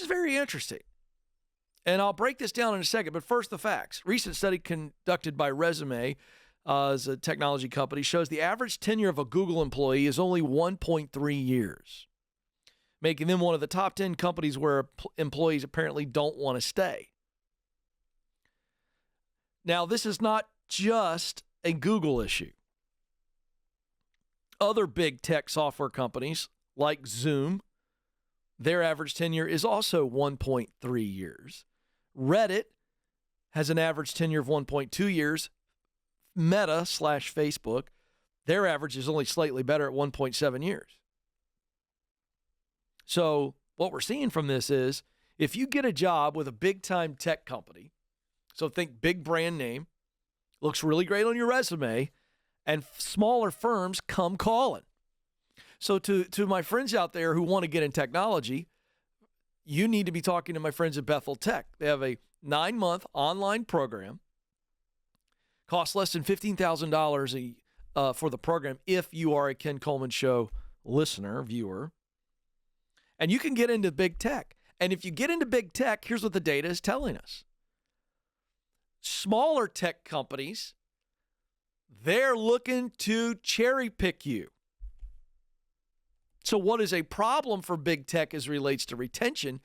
this is very interesting. And I'll break this down in a second, but first the facts. Recent study conducted by Ramsey, as a technology company, shows the average tenure of a Google employee is only 1.3 years, making them one of the top 10 companies where employees apparently don't want to stay. Now, this is not just a Google issue. Other big tech software companies like Zoom, their average tenure is also 1.3 years. Reddit has an average tenure of 1.2 years. Meta/Facebook, their average is only slightly better at 1.7 years. So what we're seeing from this is if you get a job with a big-time tech company, so think big brand name, looks really great on your resume, and smaller firms come calling. So to my friends out there who want to get in technology, you need to be talking to my friends at Bethel Tech. They have a 9-month online program. Costs less than $15,000 for the program if you are a Ken Coleman Show listener, viewer. And you can get into big tech. And if you get into big tech, here's what the data is telling us. Smaller tech companies, they're looking to cherry pick you. So what is a problem for big tech as relates to retention?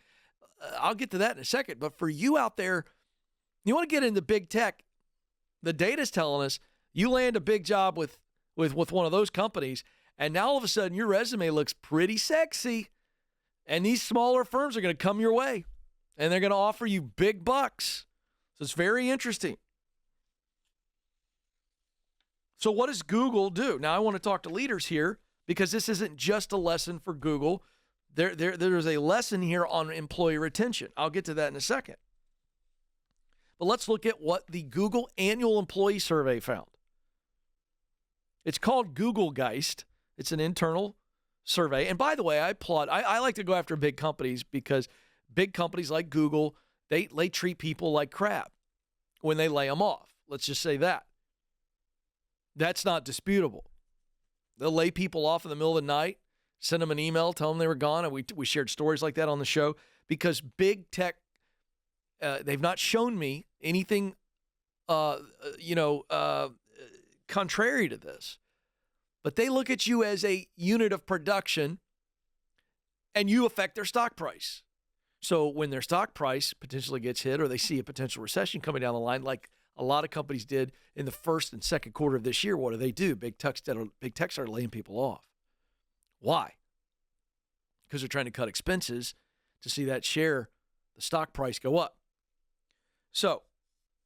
I'll get to that in a second. But for you out there, you want to get into big tech, the data is telling us you land a big job with one of those companies, and now all of a sudden your resume looks pretty sexy, and these smaller firms are going to come your way, and they're going to offer you big bucks. So it's very interesting. So what does Google do? Now I want to talk to leaders here because this isn't just a lesson for Google. There's a lesson here on employee retention. I'll get to that in a second. But let's look at what the Google annual employee survey found. It's called Google Geist. It's an internal survey. And by the way, I like to go after big companies because big companies like Google, they treat people like crap when they lay them off. Let's just say that. That's not disputable. They'll lay people off in the middle of the night, send them an email, tell them they were gone. And we shared stories like that on the show because big tech, they've not shown me anything, contrary to this. But they look at you as a unit of production and you affect their stock price. So when their stock price potentially gets hit or they see a potential recession coming down the line, like a lot of companies did in the first and second quarter of this year, what do? Big tech started laying people off. Why? Because they're trying to cut expenses to see that share, the stock price go up. So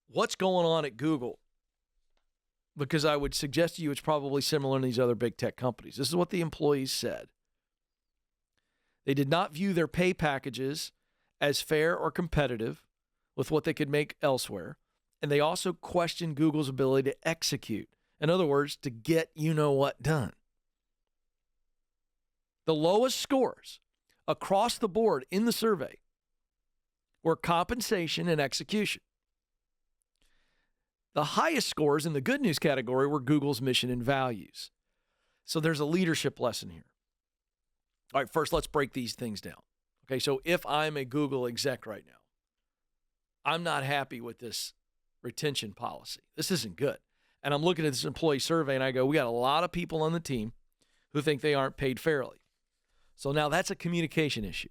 what's going on at Google? Because I would suggest to you it's probably similar to these other big tech companies. This is what the employees said. They did not view their pay packages as fair or competitive with what they could make elsewhere. And they also questioned Google's ability to execute. In other words, to get you-know-what done. The lowest scores across the board in the survey were compensation and execution. The highest scores in the good news category were Google's mission and values. So there's a leadership lesson here. All right, first let's break these things down. Okay, so if I'm a Google exec right now, I'm not happy with this retention policy. This isn't good. And I'm looking at this employee survey and I go, we got a lot of people on the team who think they aren't paid fairly. So now that's a communication issue.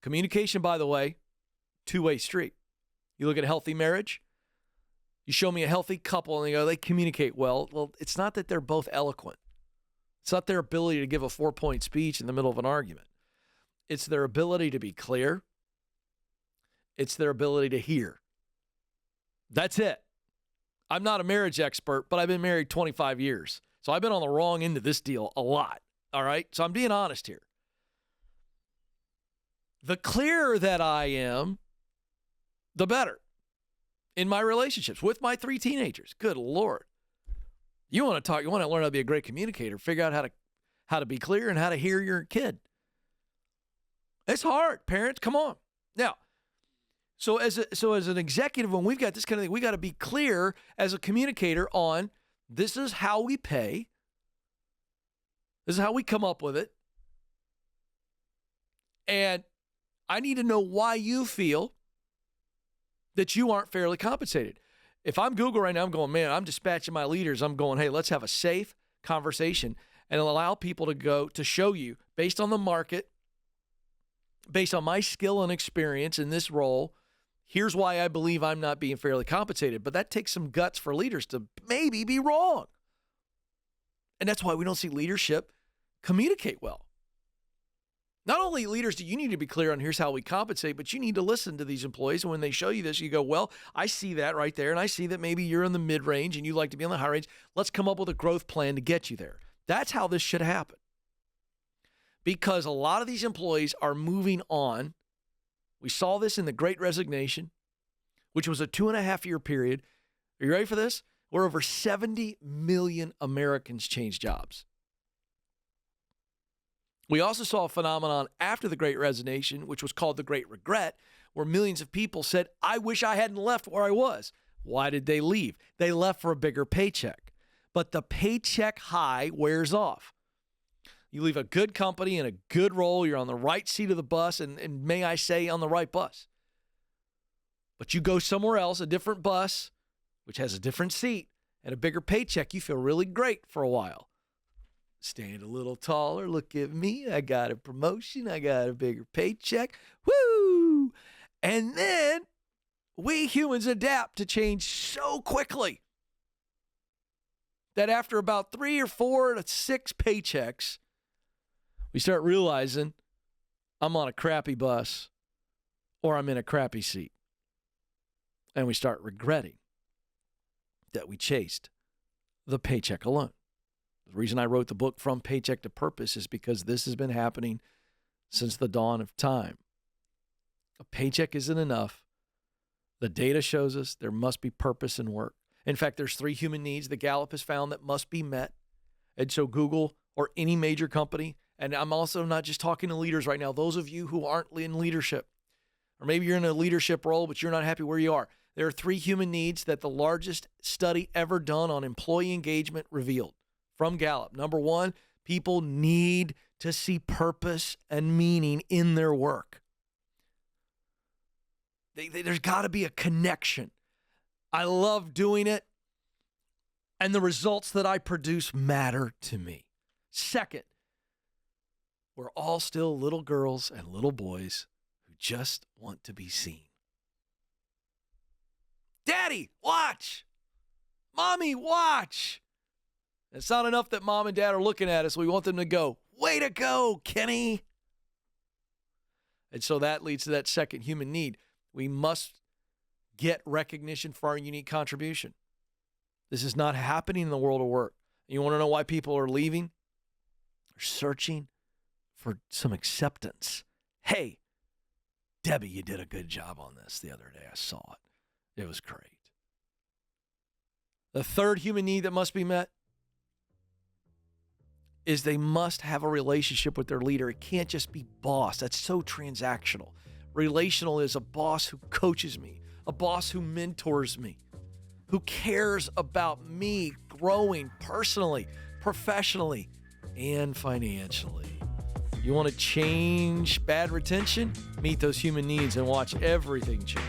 Communication, by the way, two-way street. You look at a healthy marriage, you show me a healthy couple and they communicate well. Well, it's not that they're both eloquent. It's not their ability to give a 4-point speech in the middle of an argument. It's their ability to be clear. It's their ability to hear. That's it. I'm not a marriage expert, but I've been married 25 years. So I've been on the wrong end of this deal a lot. All right? So I'm being honest here. The clearer that I am, the better in my relationships with my 3 teenagers. Good Lord. You want to learn how to be a great communicator, figure out how to be clear and how to hear your kid. It's hard, parents. Come on. Now, so as an executive, when we've got this kind of thing, we got to be clear as a communicator on this is how we pay. This is how we come up with it. And I need to know why you feel that you aren't fairly compensated. If I'm Google right now, I'm going, man, I'm dispatching my leaders. I'm going, hey, let's have a safe conversation and allow people to show you based on the market, based on my skill and experience in this role, here's why I believe I'm not being fairly compensated. But that takes some guts for leaders to maybe be wrong. And that's why we don't see leadership communicate well. Not only leaders do you need to be clear on here's how we compensate, but you need to listen to these employees. And when they show you this, you go, well, I see that right there. And I see that maybe you're in the mid-range and you like to be on the high range. Let's come up with a growth plan to get you there. That's how this should happen. Because a lot of these employees are moving on. We saw this in the Great Resignation, which was a 2.5-year period. Are you ready for this? Where over 70 million Americans changed jobs. We also saw a phenomenon after the Great Resignation, which was called the Great Regret, where millions of people said, I wish I hadn't left where I was. Why did they leave? They left for a bigger paycheck. But the paycheck high wears off. You leave a good company in a good role, you're on the right seat of the bus, and may I say, on the right bus. But you go somewhere else, a different bus, which has a different seat and a bigger paycheck, you feel really great for a while. Stand a little taller. Look at me. I got a promotion. I got a bigger paycheck. Woo! And then we humans adapt to change so quickly that after about 3 or 4 to 6 paychecks, we start realizing I'm on a crappy bus or I'm in a crappy seat. And we start regretting that we chased the paycheck alone. The reason I wrote the book From Paycheck to Purpose is because this has been happening since the dawn of time. A paycheck isn't enough. The data shows us there must be purpose in work. In fact, there's 3 human needs that Gallup has found that must be met. And so Google or any major company, and I'm also not just talking to leaders right now, those of you who aren't in leadership, or maybe you're in a leadership role, but you're not happy where you are. There are 3 human needs that the largest study ever done on employee engagement revealed. From Gallup. Number 1, people need to see purpose and meaning in their work. There's got to be a connection. I love doing it, and the results that I produce matter to me. Second, we're all still little girls and little boys who just want to be seen. Daddy, watch! Mommy, watch! It's not enough that mom and dad are looking at us. We want them to go, way to go, Kenny. And so that leads to that second human need. We must get recognition for our unique contribution. This is not happening in the world of work. You want to know why people are leaving? They're searching for some acceptance. Hey, Debbie, you did a good job on this the other day. I saw it. It was great. The third human need that must be met is they must have a relationship with their leader. It can't just be boss. That's so transactional. Relational is a boss who coaches me, a boss who mentors me, who cares about me growing personally, professionally, and financially. You want to change bad retention? Meet those human needs and watch everything change.